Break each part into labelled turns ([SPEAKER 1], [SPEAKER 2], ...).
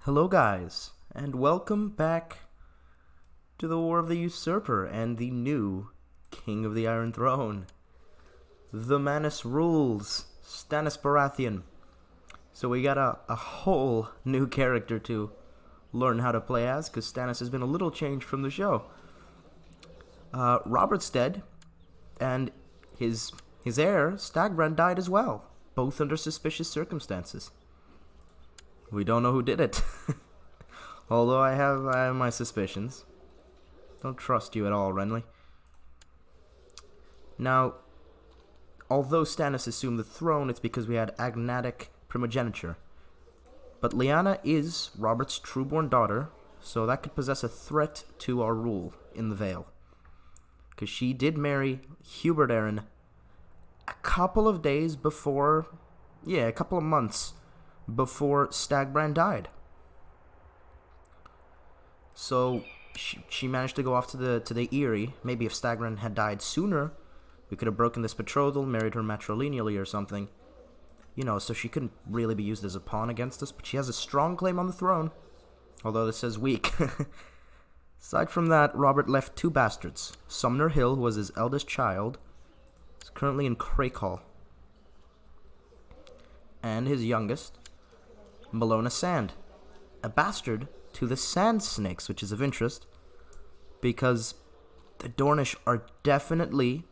[SPEAKER 1] Hello guys, and welcome back to the War of the Usurper and the new King of the Iron Throne. The Manus rules, Stannis Baratheon. So we got a whole new character to learn how to play as, because Stannis has been a little changed from the show. Robert's dead, and his heir, Stagbrand, died as well, both under suspicious circumstances. We don't know who did it. Although I have my suspicions. Don't trust you at all, Renly. Now, although Stannis assumed the throne, it's because we had agnatic primogeniture. But Lyanna is Robert's trueborn daughter, so that could possess a threat to our rule in the Vale. Because she did marry Hubert Arryn a couple of days before, a couple of months before Stagbrand died. So she managed to go off to the Eyrie. Maybe if Stagbrand had died sooner, we could have broken this betrothal, married her matrilineally or something. So she couldn't really be used as a pawn against us, but she has a strong claim on the throne. Although this says weak. Aside from that, Robert left two bastards. Sumner Hill, who was his eldest child, is currently in Crakehall. And his youngest, Malona Sand, a bastard to the Sand Snakes, which is of interest, because the Dornish are definitely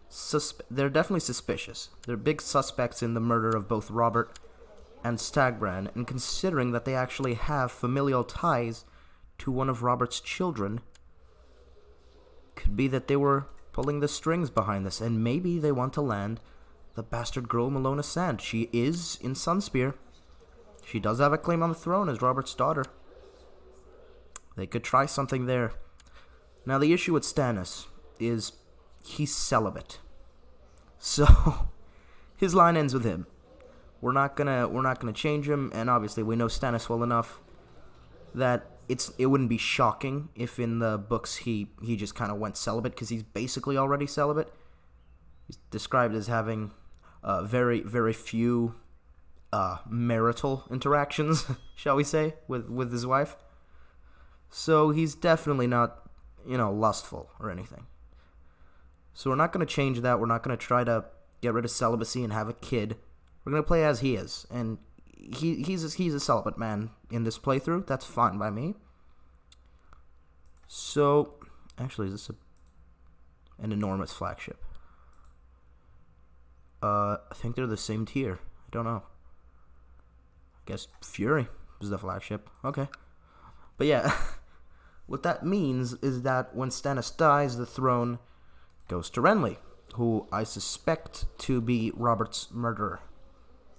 [SPEAKER 1] suspicious. They're big suspects in the murder of both Robert and Stagbrand, and considering that they actually have familial ties to one of Robert's children, could be that they were pulling the strings behind this, and maybe they want to land the bastard girl Malona Sand. She is in Sunspear. She does have a claim on the throne as Robert's daughter. They could try something there. Now, the issue with Stannis is he's celibate. So, his line ends with him. We're not gonna change him, and obviously we know Stannis well enough that it wouldn't be shocking if in the books he just kind of went celibate, because he's basically already celibate. He's described as having very, very few marital interactions, shall we say, with his wife. So he's definitely not, lustful or anything. So we're not going to change that. We're not going to try to get rid of celibacy and have a kid. We're going to play as he is. And he's a celibate man in this playthrough. That's fine by me. So, actually, is this an enormous flagship? I think they're the same tier. I don't know. I guess Fury is the flagship. Okay. But yeah, what that means is that when Stannis dies, the throne goes to Renly, who I suspect to be Robert's murderer.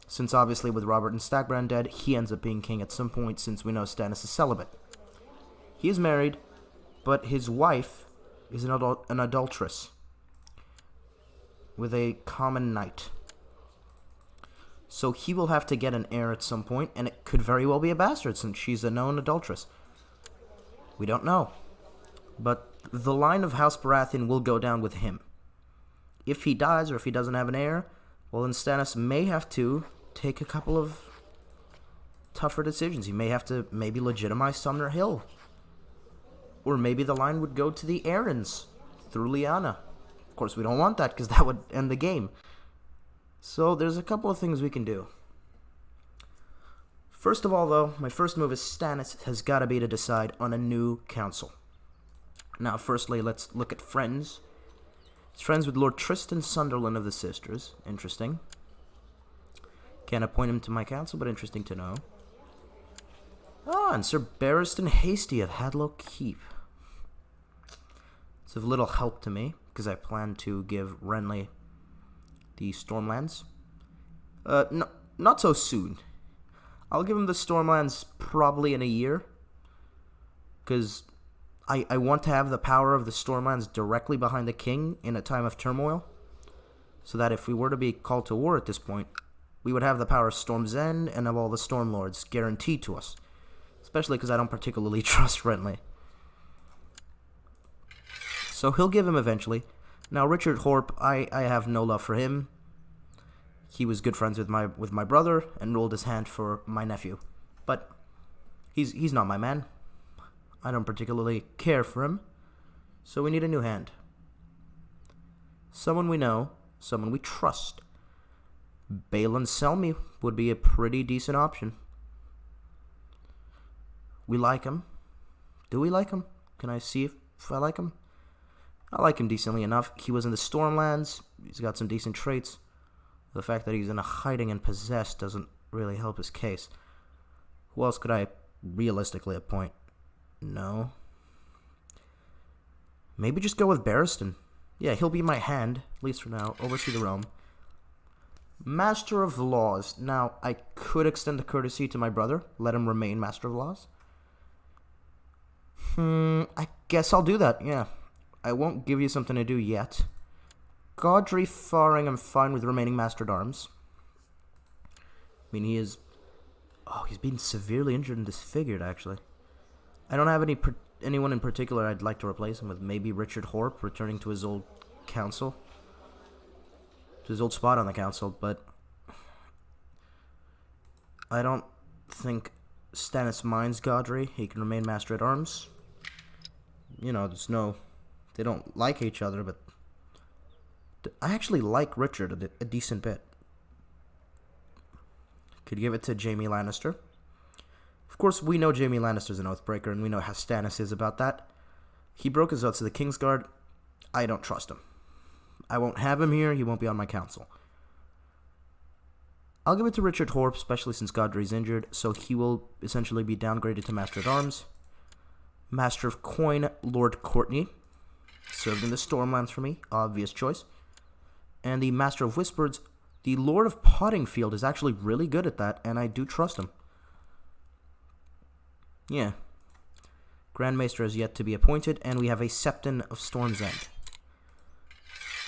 [SPEAKER 1] Since obviously with Robert and Stagbrand dead, he ends up being king at some point, since we know Stannis is celibate. He is married, but his wife is an adulteress with a common knight. So he will have to get an heir at some point, and it could very well be a bastard, since she's a known adulteress. We don't know. But the line of House Baratheon will go down with him. If he dies, or if he doesn't have an heir, well, then Stannis may have to take a couple of tougher decisions. He may have to maybe legitimize Sumner Hill. Or maybe the line would go to the Arryns through Lyanna. Of course, we don't want that, because that would end the game. So there's a couple of things we can do. First of all, though, my first move is Stannis has got to be to decide on a new council. Now, firstly, let's look at friends. He's friends with Lord Tristan Sunderland of the Sisters. Interesting. Can't appoint him to my council, but interesting to know. And Sir Barristan Hasty of Hadlow Keep. It's of little help to me, because I plan to give Renly the Stormlands. No, not so soon. I'll give him the Stormlands probably in a year, because I want to have the power of the Stormlands directly behind the king in a time of turmoil, so that if we were to be called to war at this point, we would have the power of Storm's End and of all the Stormlords guaranteed to us, especially because I don't particularly trust Renly. So he'll give him eventually. Now, Richard Horp, I have no love for him. He was good friends with my brother and rolled his hand for my nephew. But He's not my man. I don't particularly care for him. So we need a new hand. Someone we know, someone we trust. Balon Selmy would be a pretty decent option. We like him. Do we like him? Can I see if I like him? I like him decently enough. He was in the Stormlands. He's got some decent traits. The fact that he's in a hiding and possessed doesn't really help his case. Who else could I realistically appoint? No. Maybe just go with Barristan. Yeah, he'll be my hand, at least for now. Oversee the realm. Master of Laws. Now, I could extend the courtesy to my brother. Let him remain Master of Laws. I guess I'll do that, yeah. I won't give you something to do yet. Godry Faring, I'm fine with remaining Master at Arms. I mean, he is... Oh, he's been severely injured and disfigured, actually. I don't have anyone in particular I'd like to replace him with. Maybe Richard Horp returning to his old council. To his old spot on the council, but... I don't think Stannis minds Godry. He can remain Master at Arms. You know, there's no... They don't like each other, but... I actually like Richard a decent bit. Could give it to Jaime Lannister. Of course, we know Jaime Lannister's an Oathbreaker, and we know how Stannis is about that. He broke his oath to the Kingsguard. I don't trust him. I won't have him here. He won't be on my council. I'll give it to Richard Horp, especially since Godry's injured, so he will essentially be downgraded to Master at Arms. Master of Coin, Lord Courtney. Served in the Stormlands for me. Obvious choice. And the Master of Whispers, the Lord of Pottingfield, is actually really good at that, and I do trust him. Yeah. Grand Maester has yet to be appointed, and we have a Septon of Storm's End.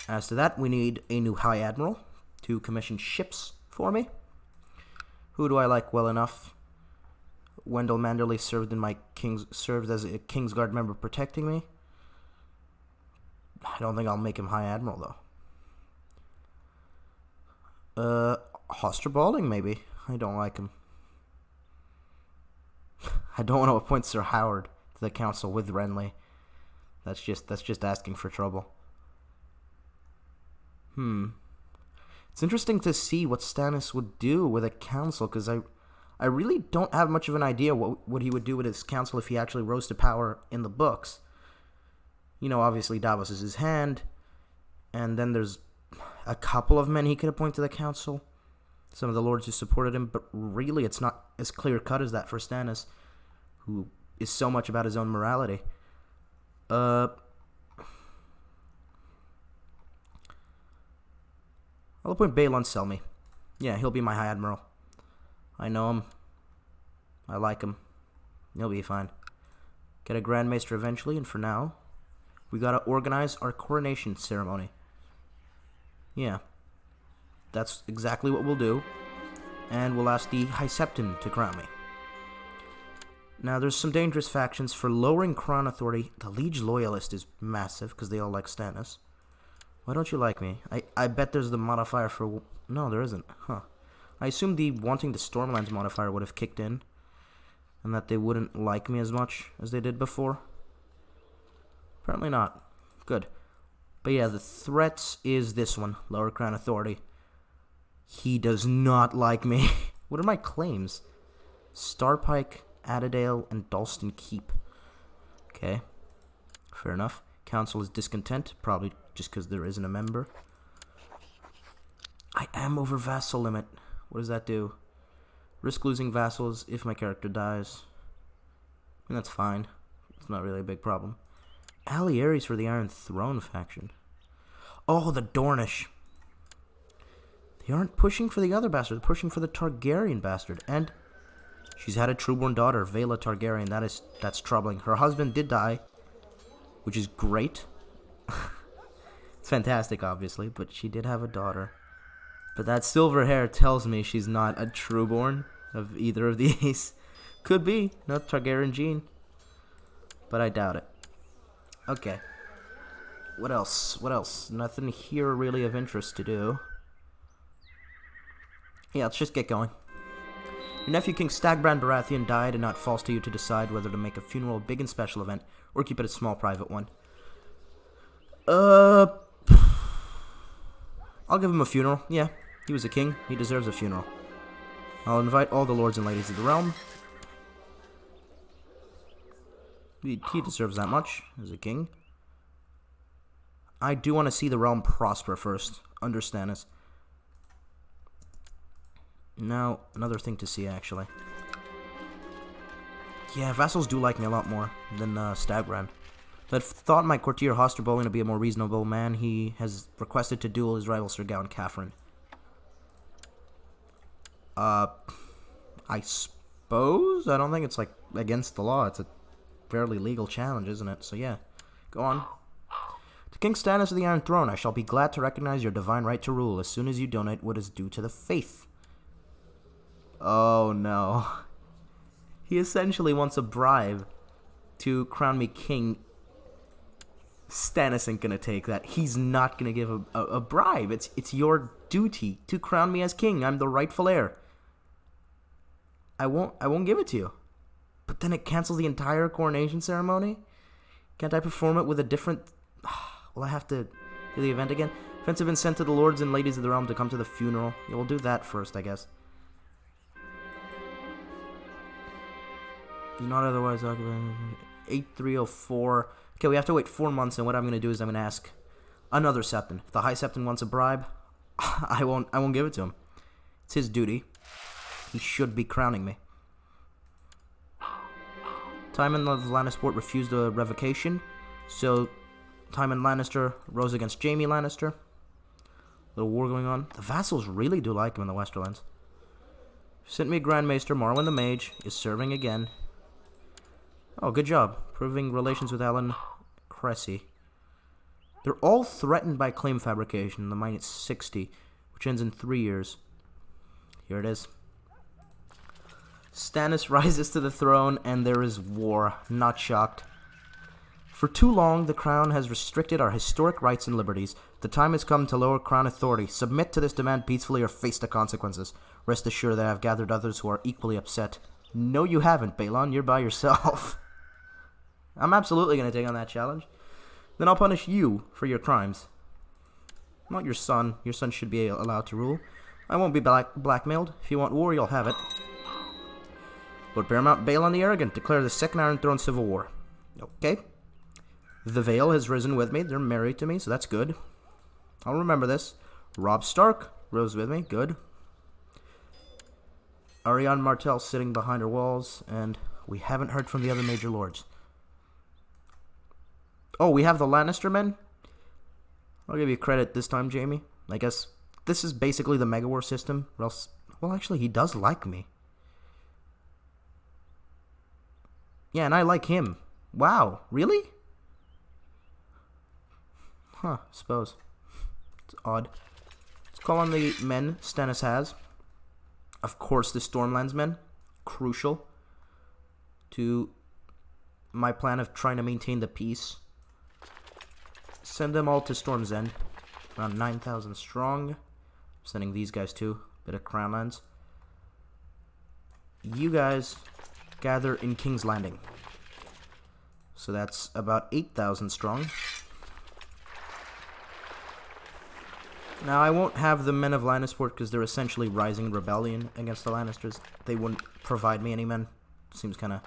[SPEAKER 1] As to that, we need a new High Admiral to commission ships for me. Who do I like well enough? Wendell Manderley served as a Kingsguard member protecting me. I don't think I'll make him High Admiral, though. Hoster Balding, maybe. I don't like him. I don't want to appoint Sir Howard to the council with Renly. That's just asking for trouble. It's interesting to see what Stannis would do with a council, because I really don't have much of an idea what he would do with his council if he actually rose to power in the books. You know, obviously Davos is his hand, and then there's a couple of men he could appoint to the council. Some of the lords who supported him, but really it's not as clear-cut as that for Stannis, who is so much about his own morality. I'll appoint Balon Selmy. Yeah, he'll be my High Admiral. I know him. I like him. He'll be fine. Get a Grand Maester eventually, and for now, we gotta organize our coronation ceremony. Yeah. That's exactly what we'll do. And we'll ask the High Septon to crown me. Now, there's some dangerous factions. For lowering crown authority, the Liege Loyalist is massive, because they all like Stannis. Why don't you like me? I bet there's the modifier for... No, there isn't. Huh. I assumed the wanting the Stormlands modifier would have kicked in, and that they wouldn't like me as much as they did before. Apparently not. Good. But yeah, the threats is this one. Lower crown authority. He does not like me. What are my claims? Starpike, Adadale, and Dalston Keep. Okay. Fair enough. Council is discontent, probably just because there isn't a member. I am over vassal limit. What does that do? Risk losing vassals if my character dies. I mean, that's fine. It's not really a big problem. Alliaries for the Iron Throne faction. Oh, the Dornish. They aren't pushing for the other bastard. They're pushing for the Targaryen bastard. And she's had a trueborn daughter, Vaela Targaryen. That's troubling. Her husband did die, which is great. It's fantastic, obviously, but she did have a daughter. But that silver hair tells me she's not a trueborn of either of these. Could be. No Targaryen gene. But I doubt it. Okay. What else? What else? Nothing here really of interest to do. Yeah, let's just get going. Your nephew King Stagbrand Baratheon died, and now it falls to you to decide whether to make a funeral a big and special event, or keep it a small private one. I'll give him a funeral. Yeah, he was a king. He deserves a funeral. I'll invite all the lords and ladies of the realm. He deserves that much as a king. I do want to see the realm prosper first, under Stannis. Now, another thing to see, actually. Yeah, vassals do like me a lot more than Stagbrand. But thought my courtier Hoster Bowling to be a more reasonable man. He has requested to duel his rival Sir Gawain Catherine. I suppose? I don't think it's, like, against the law. It's a fairly legal challenge, isn't it? So, yeah. Go on. To King Stannis of the Iron Throne, I shall be glad to recognize your divine right to rule as soon as you donate what is due to the faith. Oh, no. He essentially wants a bribe to crown me king. Stannis ain't gonna take that. He's not gonna give a bribe. It's your duty to crown me as king. I'm the rightful heir. I won't give it to you. But then it cancels the entire coronation ceremony? Can't I perform it with a different... Will I have to do the event again? Events have been sent to the lords and ladies of the realm to come to the funeral. Yeah, we'll do that first, I guess. Not otherwise occupied. 8304. Okay, we have to wait 4 months, and what I'm going to do is I'm going to ask another Septon. If the High Septon wants a bribe, I won't give it to him. It's his duty. He should be crowning me. Tywin of Lannisport refused a revocation, so Tywin Lannister rose against Jaime Lannister. Little war going on. The vassals really do like him in the Westerlands. Sent me Grand Maester Marwyn the Mage is serving again. Oh, good job. Proving relations with Alan Cressy. They're all threatened by claim fabrication. The minus 60, which ends in 3 years. Here it is. Stannis rises to the throne, and there is war. Not shocked. For too long, the Crown has restricted our historic rights and liberties. The time has come to lower Crown authority. Submit to this demand peacefully or face the consequences. Rest assured that I have gathered others who are equally upset. No, you haven't, Balon. You're by yourself. I'm absolutely going to take on that challenge. Then I'll punish you for your crimes. Not your son. Your son should be allowed to rule. I won't be blackmailed. If you want war, you'll have it. Lord Paramount Balon the Arrogant, declare the Second Iron Throne Civil War. Okay. The Vale has risen with me. They're married to me, so that's good. I'll remember this. Robb Stark rose with me. Good. Arianne Martell sitting behind her walls, and we haven't heard from the other major lords. Oh, we have the Lannister men? I'll give you credit this time, Jaime. I guess this is basically the Mega War system. Or else, well, actually, he does like me. Yeah, and I like him. Wow, really? Huh, suppose. It's odd. Let's call on the men Stannis has. Of course, the Stormlands men. Crucial to my plan of trying to maintain the peace. Send them all to Storm's End. Around 9,000 strong. Sending these guys too. Bit of Crownlands. You guys gather in King's Landing. So that's about 8,000 strong. Now, I won't have the men of Lannisport because they're essentially rising in rebellion against the Lannisters. They wouldn't provide me any men. Seems kind of...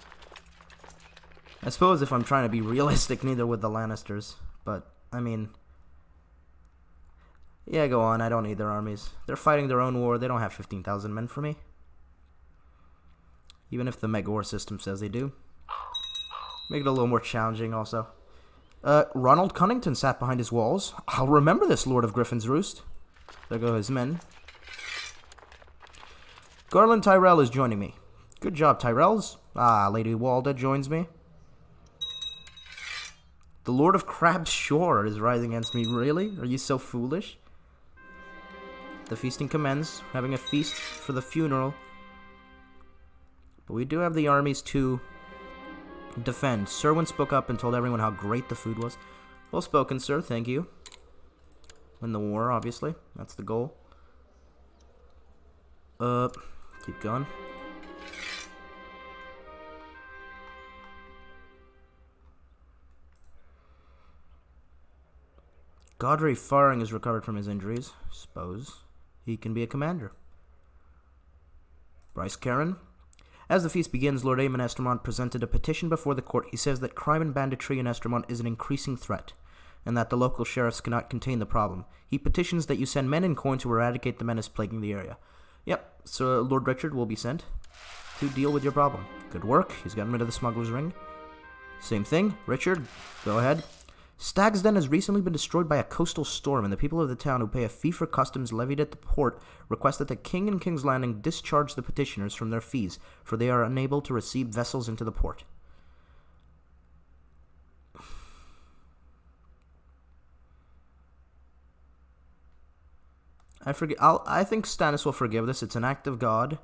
[SPEAKER 1] I suppose if I'm trying to be realistic, neither would the Lannisters. But, I mean... Yeah, go on. I don't need their armies. They're fighting their own war. They don't have 15,000 men for me. Even if the Mega War system says they do. Make it a little more challenging, also. Ronald Cunnington sat behind his walls. I'll remember this, Lord of Griffin's Roost. There go his men. Garland Tyrell is joining me. Good job, Tyrells. Ah, Lady Walda joins me. The Lord of Crab's Shore is rising against me. Really? Are you so foolish? The feasting commences. Having a feast for the funeral. But we do have the armies to defend. Serwyn spoke up and told everyone how great the food was. Well spoken, sir. Thank you. Win the war, obviously. That's the goal. Keep going. Godfrey Faring is recovered from his injuries. Suppose he can be a commander. Bryce Caron. As the feast begins, Lord Aemon Estermont presented a petition before the court. He says that crime and banditry in Estermont is an increasing threat, and that the local sheriffs cannot contain the problem. He petitions that you send men and coin to eradicate the menace plaguing the area. Yep, so Lord Richard will be sent to deal with your problem. Good work. He's gotten rid of the smuggler's ring. Same thing. Richard, go ahead. Stag's Den has recently been destroyed by a coastal storm, and the people of the town who pay a fee for customs levied at the port request that the king and King's Landing discharge the petitioners from their fees, for they are unable to receive vessels into the port. I think Stannis will forgive this. It's an act of God,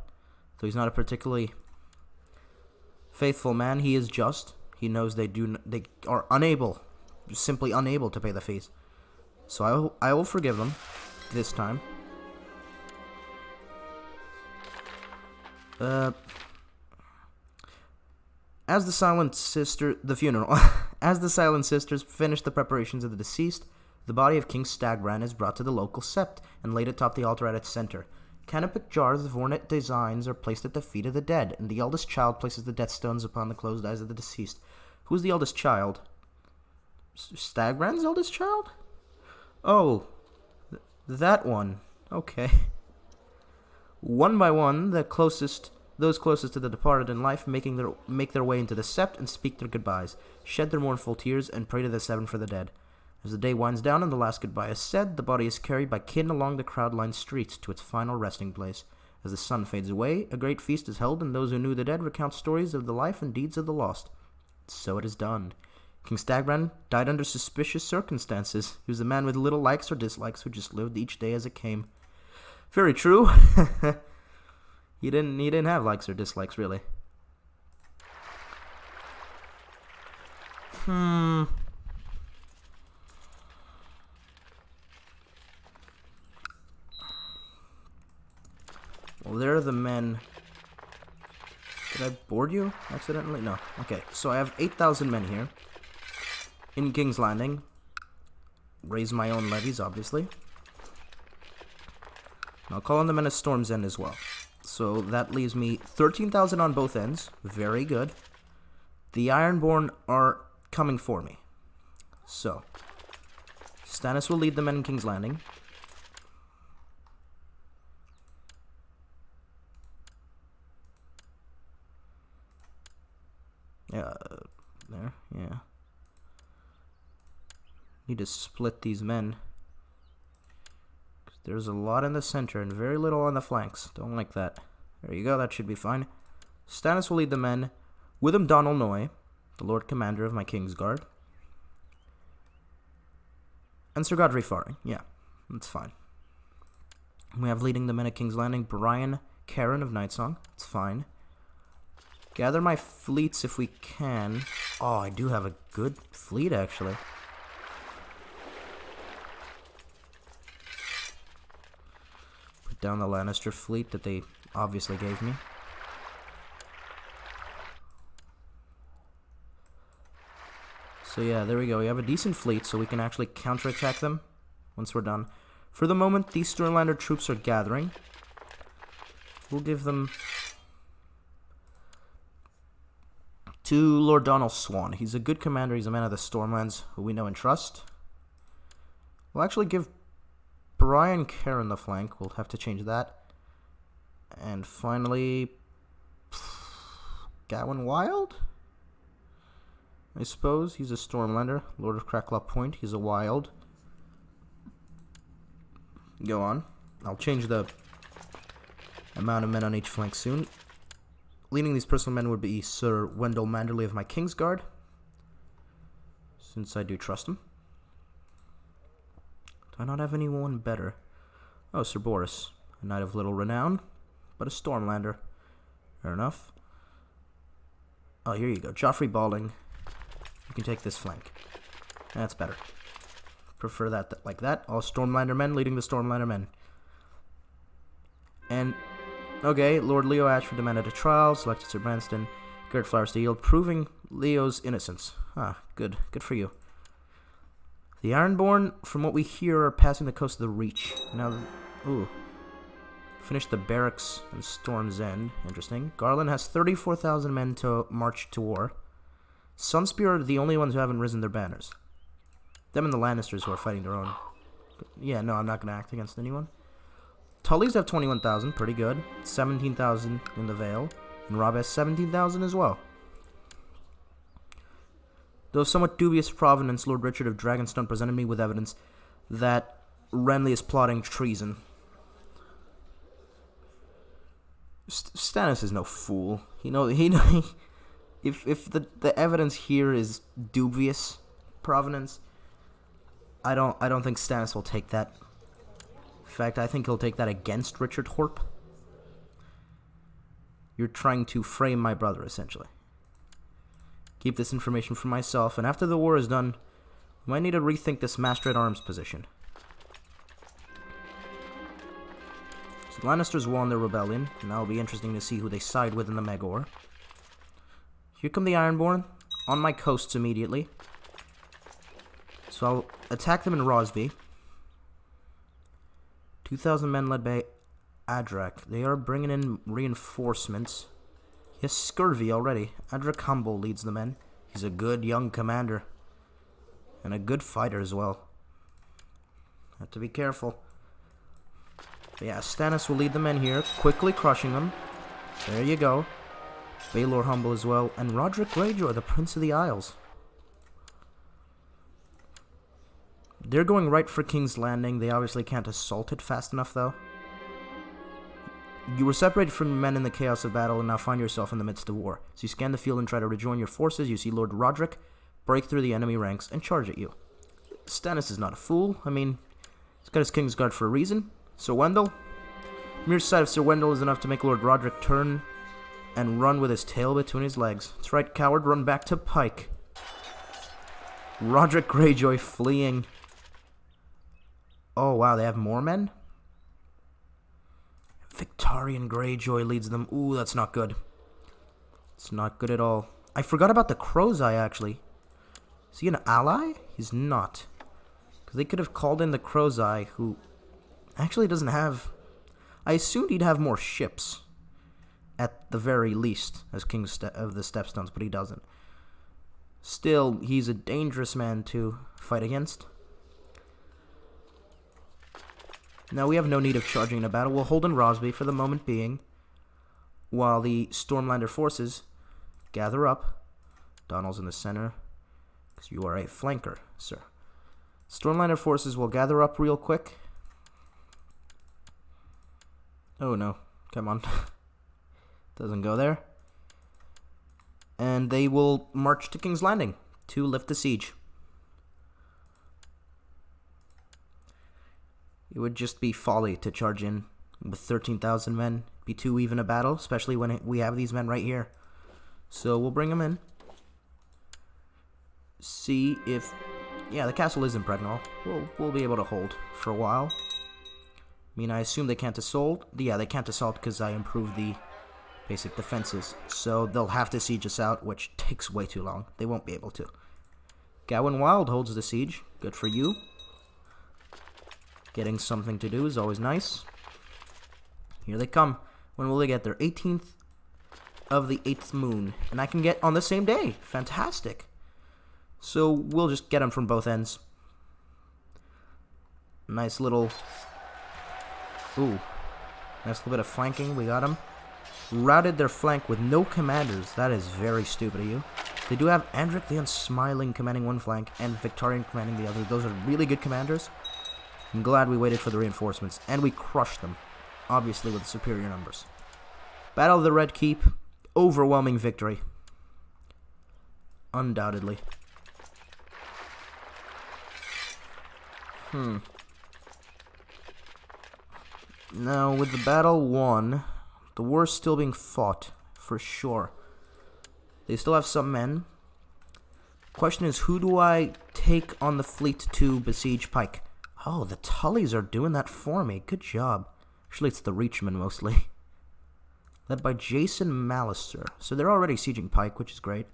[SPEAKER 1] though he's not a particularly faithful man. He is just. He knows they are simply unable to pay the fees. So I will forgive them this time. As the Silent Sisters finish the preparations of the deceased, the body of King Stagbrand is brought to the local sept and laid atop the altar at its center. Canopic jars of ornate designs are placed at the feet of the dead, and the eldest child places the death stones upon the closed eyes of the deceased. Who's the eldest child? Stagbrand's eldest child? Oh, that one. Okay. One by one, those closest to the departed in life make their way into the sept and speak their goodbyes, shed their mournful tears, and pray to the seven for the dead. As the day winds down and the last goodbye is said, the body is carried by kin along the crowd-lined streets to its final resting place. As the sun fades away, a great feast is held, and those who knew the dead recount stories of the life and deeds of the lost. So it is done. King Stagbrand died under suspicious circumstances. He was a man with little likes or dislikes who just lived each day as it came. Very true. He didn't have likes or dislikes, really. Well, there are the men. Did I board you accidentally? No. Okay, so I have 8,000 men here in King's Landing. Raise my own levies, obviously. And I'll call on the men at Storm's End as well. So that leaves me 13,000 on both ends. Very good. The Ironborn are coming for me. So, Stannis will lead the men in King's Landing. There, yeah. Need to split these men. There's a lot in the center and very little on the flanks. Don't like that. There you go, that should be fine. Stannis will lead the men. With him Donal Noy, the Lord Commander of my King's Guard. And Sir Godfrey Faring. Yeah, that's fine. We have leading the men at King's Landing Brian Caron of Nightsong. It's fine. Gather my fleets if we can. Oh, I do have a good fleet, actually. Put down the Lannister fleet that they obviously gave me. So yeah, there we go. We have a decent fleet, so we can actually counterattack them once we're done. For the moment, these Sternlander troops are gathering. We'll give them to Lord Donald Swan. He's a good commander. He's a man of the Stormlands who we know and trust. We'll actually give Brian Caron the flank. We'll have to change that. And finally, Gawain Wild? I suppose. He's a Stormlander. Lord of Cracklock Point. He's a Wild. Go on. I'll change the amount of men on each flank soon. Leading these personal men would be Sir Wendell Manderley of my King's Guard, since I do trust him. Do I not have anyone better? Oh, Sir Boris, a knight of little renown, but a Stormlander. Fair enough. Oh, here you go. Joffrey Balding. You can take this flank. That's better. Prefer that like that. All Stormlander men leading the Stormlander men. And okay, Lord Leo Ashford demanded a trial, selected Sir Branston, Garrett Flowers to yield, proving Leo's innocence. Ah, good. Good for you. The Ironborn, from what we hear, are passing the coast of the Reach. Now, ooh. Finished the barracks in Storm's End. Interesting. Garland has 34,000 men to march to war. Sunspear are the only ones who haven't risen their banners. Them and the Lannisters who are fighting their own. Yeah, no, I'm not going to act against anyone. Tullys have 21,000, pretty good. 17,000 in the Vale. And Rob has 17,000 as well. Though of somewhat dubious provenance, Lord Richard of Dragonstone presented me with evidence that Renly is plotting treason. Stannis is no fool. If the evidence here is dubious provenance, I don't think Stannis will take that. In fact, I think he'll take that against Richard Horp. You're trying to frame my brother, essentially. Keep this information for myself, and after the war is done, we might need to rethink this Master-at-Arms position. So the Lannisters won their rebellion, and that'll be interesting to see who they side with in the Megor. Here come the Ironborn, on my coasts immediately. So I'll attack them in Rosby. 2,000 men led by Adrak. They are bringing in reinforcements. He has scurvy already. Adrak Humble leads the men. He's a good young commander. And a good fighter as well. Have to be careful. But yeah, Stannis will lead the men here, quickly crushing them. There you go. Baelor Humble as well. And Roderick Greyjoy, the Prince of the Isles. They're going right for King's Landing. They obviously can't assault it fast enough, though. You were separated from your men in the chaos of battle and now find yourself in the midst of war. So you scan the field and try to rejoin your forces. You see Lord Roderick break through the enemy ranks and charge at you. Stannis is not a fool. I mean, he's got his Kingsguard for a reason. Sir Wendell? Mere sight of Sir Wendell is enough to make Lord Roderick turn and run with his tail between his legs. That's right, coward, run back to Pike. Roderick Greyjoy fleeing. Oh, wow, they have more men? Victorian Greyjoy leads them. Ooh, that's not good. It's not good at all. I forgot about the Crow's Eye, actually. Is he an ally? He's not. Because they could have called in the Crow's Eye, who actually doesn't have... I assumed he'd have more ships, at the very least, as King of the Stepstones, but he doesn't. Still, he's a dangerous man to fight against. Now, we have no need of charging in a battle. We'll hold in Rosby for the moment being, while the Stormlander forces gather up. Donald's in the center, because you are a flanker, sir. Stormlander forces will gather up real quick. Oh, no. Come on. Doesn't go there. And they will march to King's Landing to lift the siege. It would just be folly to charge in with 13,000 men. Be too even a battle, especially when we have these men right here. So we'll bring them in. See if... Yeah, the castle is impregnable. We'll be able to hold for a while. I mean, I assume they can't assault. Yeah, they can't assault because I improved the basic defenses. So they'll have to siege us out, which takes way too long. They won't be able to. Gawain Wild holds the siege. Good for you. Getting something to do is always nice. Here they come. When will they get there? 18th of the 8th moon. And I can get on the same day. Fantastic. So we'll just get them from both ends. Nice little... Ooh. Nice little bit of flanking. We got them. Routed their flank with no commanders. That is very stupid of you. They do have Andric the Unsmiling commanding one flank and Victorian commanding the other. Those are really good commanders. I'm glad we waited for the reinforcements, and we crushed them, obviously with superior numbers. Battle of the Red Keep, overwhelming victory. Undoubtedly. Now, with the battle won, the war is still being fought, for sure. They still have some men. Question is, who do I take on the fleet to besiege Pike? Oh, the Tullys are doing that for me. Good job. Actually, it's the Reachmen mostly. Led by Jason Mallister. So they're already sieging Pike, which is great.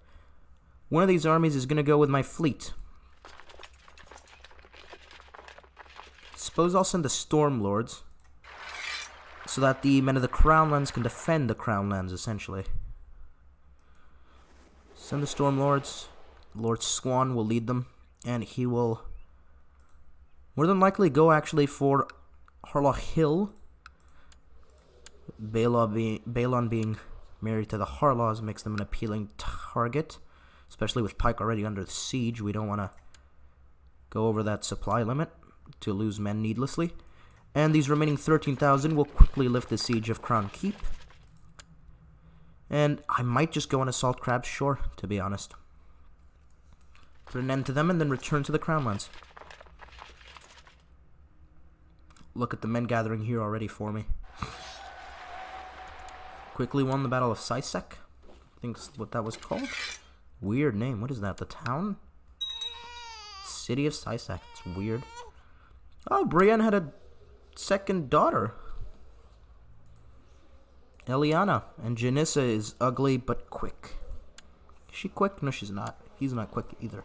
[SPEAKER 1] One of these armies is going to go with my fleet. suppose I'll send the Stormlords so that the men of the Crownlands can defend the Crownlands, essentially. Send the Stormlords. Lord Swan will lead them, and he will more than likely go actually for Harlaw Hill. Balon being married to the Harlaws makes them an appealing target, especially with Pike already under siege. We don't want to go over that supply limit to lose men needlessly. And these remaining 13,000 will quickly lift the siege of Crown Keep. And I might just go on Assault Crab's Shore, to be honest. Put an end to them and then return to the Crownlands. Look at the men gathering here already for me. Quickly won the Battle of Sisek. I think that's what that was called. Weird name. What is that? The town? City of Sisek. It's weird. Oh, Brienne had a second daughter. Lyanna. And Janissa is ugly but quick. Is she quick? No, she's not. He's not quick either.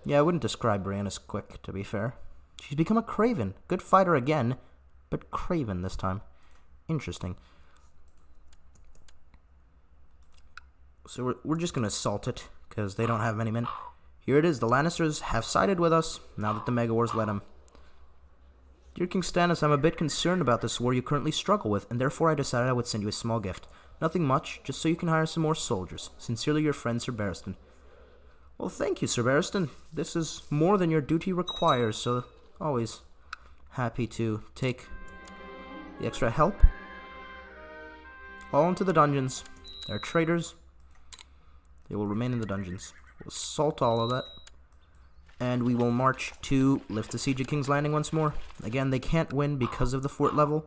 [SPEAKER 1] Yeah, I wouldn't describe Brienne as quick, to be fair. She's become a Craven. Good fighter again, but Craven this time. Interesting. So we're just going to assault it, because they don't have many men. Here it is. The Lannisters have sided with us, now that the Mega Wars let them. Dear King Stannis, I'm a bit concerned about this war you currently struggle with, and therefore I decided I would send you a small gift. Nothing much, just so you can hire some more soldiers. Sincerely, your friend, Sir Barristan. Well, thank you, Sir Barristan. This is more than your duty requires, so always happy to take the extra help. All into the dungeons. They're traitors. They will remain in the dungeons. We'll assault all of that. And we will march to lift the siege of King's Landing once more. Again, they can't win because of the fort level.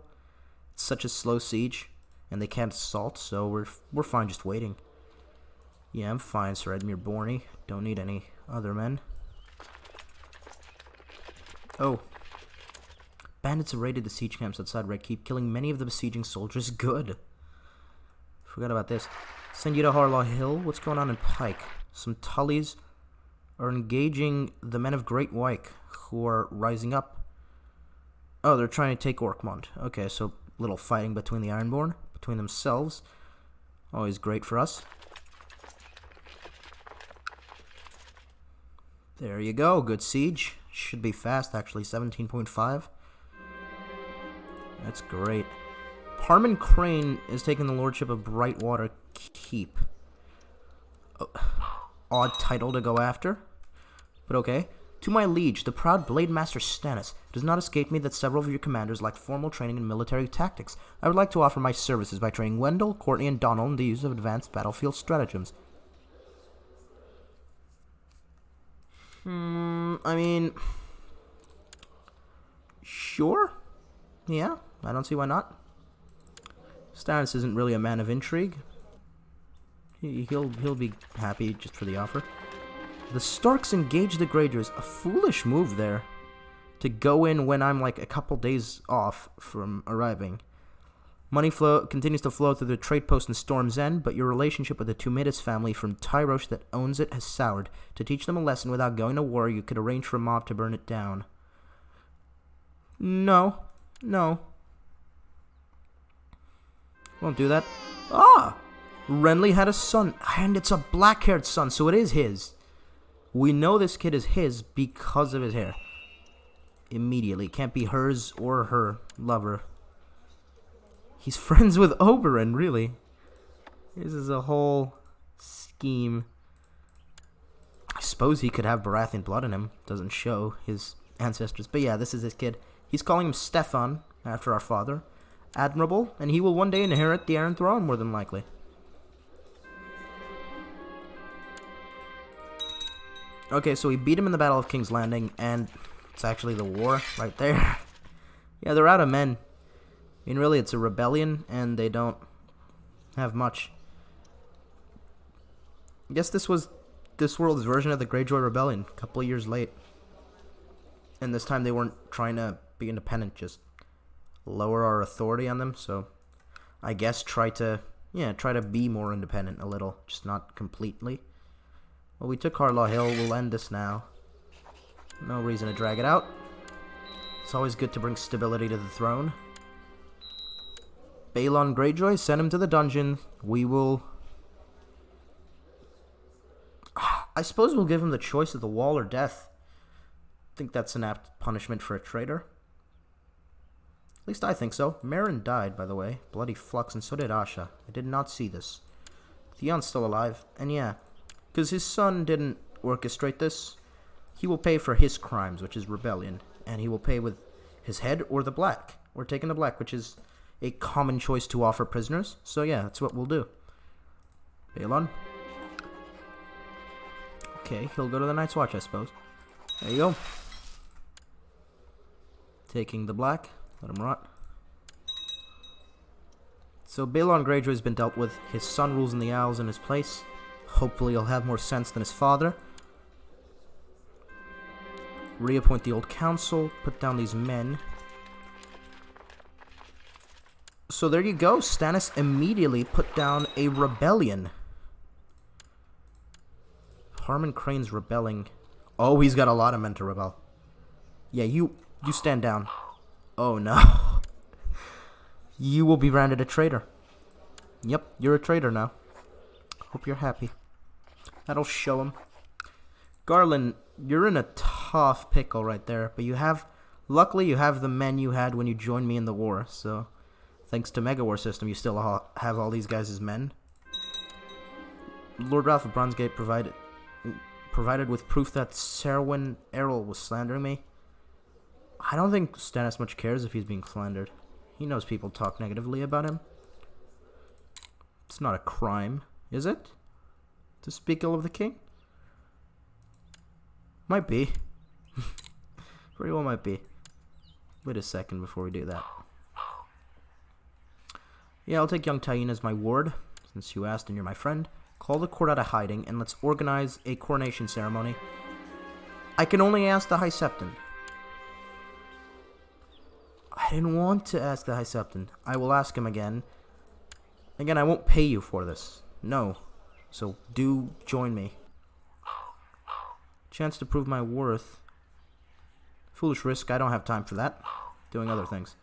[SPEAKER 1] It's such a slow siege. And they can't assault, so we're fine just waiting. Yeah, I'm fine, Sir Edmure Borny. Don't need any other men. Oh. Bandits have raided the siege camps outside Red Keep, killing many of the besieging soldiers. Good. Forgot about this. Send you to Harlaw Hill. What's going on in Pike? Some Tullys are engaging the men of Great Wyke, who are rising up. Oh, they're trying to take Orkmont. Okay, so little fighting between the Ironborn, between themselves. Always great for us. There you go. Good siege. Should be fast, actually. 17.5. That's great. Parman Crane is taking the lordship of Brightwater Keep. Oh, odd title to go after, but okay. To my liege, the proud Blade Master Stannis, it does not escape me that several of your commanders lack formal training in military tactics. I would like to offer my services by training Wendell, Courtney, and Donald in the use of advanced battlefield stratagems. I mean, sure. Yeah, I don't see why not. Stannis isn't really a man of intrigue. He'll be happy just for the offer. The Starks engage the Greyjoys. A foolish move there. To go in when I'm like a couple days off from arriving. Money continues to flow through the trade post in Storm's End, but your relationship with the Tumidus family from Tyrosh that owns it has soured. To teach them a lesson without going to war, you could arrange for a mob to burn it down. No. Won't do that. Ah! Renly had a son, and it's a black-haired son, so it is his. We know this kid is his because of his hair. Immediately. Can't be hers or her lover. He's friends with Oberyn, really. This is a whole scheme. I suppose he could have Baratheon blood in him. Doesn't show his ancestors. But yeah, this is his kid. He's calling him Stefan, after our father. Admirable, and he will one day inherit the Iron Throne, more than likely. Okay, so we beat him in the Battle of King's Landing, and it's actually the war right there. Yeah, they're out of men. I mean, really, it's a rebellion, and they don't have much. I guess this was this world's version of the Greyjoy Rebellion, a couple of years late. And this time they weren't trying to be independent, just lower our authority on them, so I guess try to be more independent a little, just not completely. Well, we took Harlaw Hill. We'll end this now. No reason to drag it out. It's always good to bring stability to the throne. Balon Greyjoy, send him to the dungeon. We will... I suppose we'll give him the choice of the wall or death. I think that's an apt punishment for a traitor. At least I think so. Meryn died, by the way. Bloody Flux, and so did Asha. I did not see this. Theon's still alive. And yeah, because his son didn't orchestrate this, he will pay for his crimes, which is rebellion. And he will pay with his head or the black. Or taking the black, which is a common choice to offer prisoners. So yeah, that's what we'll do. Balon. Okay, he'll go to the Night's Watch, I suppose. There you go. Taking the black. Let him rot. So Balon Greyjoy has been dealt with. His son rules in the Isles in his place. Hopefully he'll have more sense than his father. Reappoint the old council. Put down these men. So there you go. Stannis immediately put down a rebellion. Harmon Crane's rebelling. Oh, he's got a lot of men to rebel. Yeah, you stand down. Oh no. You will be branded a traitor. Yep, you're a traitor now. Hope you're happy. That'll show him. Garland, you're in a tough pickle right there, but luckily you have the men you had when you joined me in the war, so thanks to Mega War system, you still have all these guys as men. Lord Ralph of Bronzegate provided with proof that Serwyn Errol was slandering me. I don't think Stannis much cares if he's being slandered. He knows people talk negatively about him. It's not a crime, is it? To speak ill of the king? Might be. Very well might be. Wait a second before we do that. Yeah, I'll take young Tyene as my ward, since you asked and you're my friend. Call the court out of hiding, and let's organize a coronation ceremony. I can only ask the High Septon. I didn't want to ask the High Septon. I will ask him again. Again, I won't pay you for this. No. So, do join me. Chance to prove my worth. Foolish risk, I don't have time for that. Doing other things.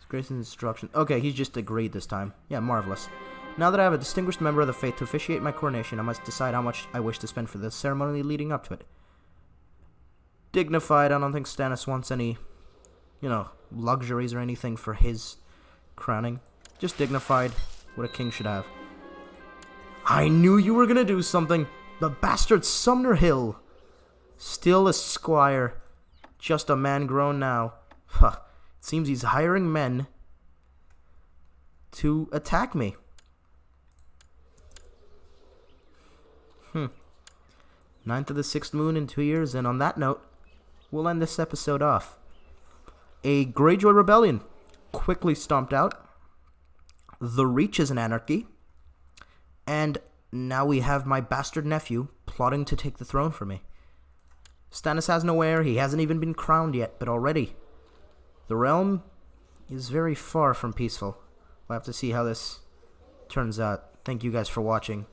[SPEAKER 1] Grace's instruction. Okay, he's just agreed this time. Yeah, marvelous. Now that I have a distinguished member of the faith to officiate my coronation, I must decide how much I wish to spend for the ceremony leading up to it. Dignified, I don't think Stannis wants any, luxuries or anything for his crowning. Just dignified, what a king should have. I knew you were gonna do something! The bastard Sumner Hill! Still a squire. Just a man grown now. Huh. It seems he's hiring men to attack me. Ninth of the 6th moon in 2 years, and on that note, we'll end this episode off. A Greyjoy rebellion quickly stomped out. The Reach is an anarchy. And now we have my bastard nephew plotting to take the throne from me. Stannis has no heir, he hasn't even been crowned yet, but already the realm is very far from peaceful. We'll have to see how this turns out. Thank you guys for watching.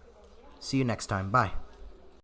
[SPEAKER 1] See you next time. Bye.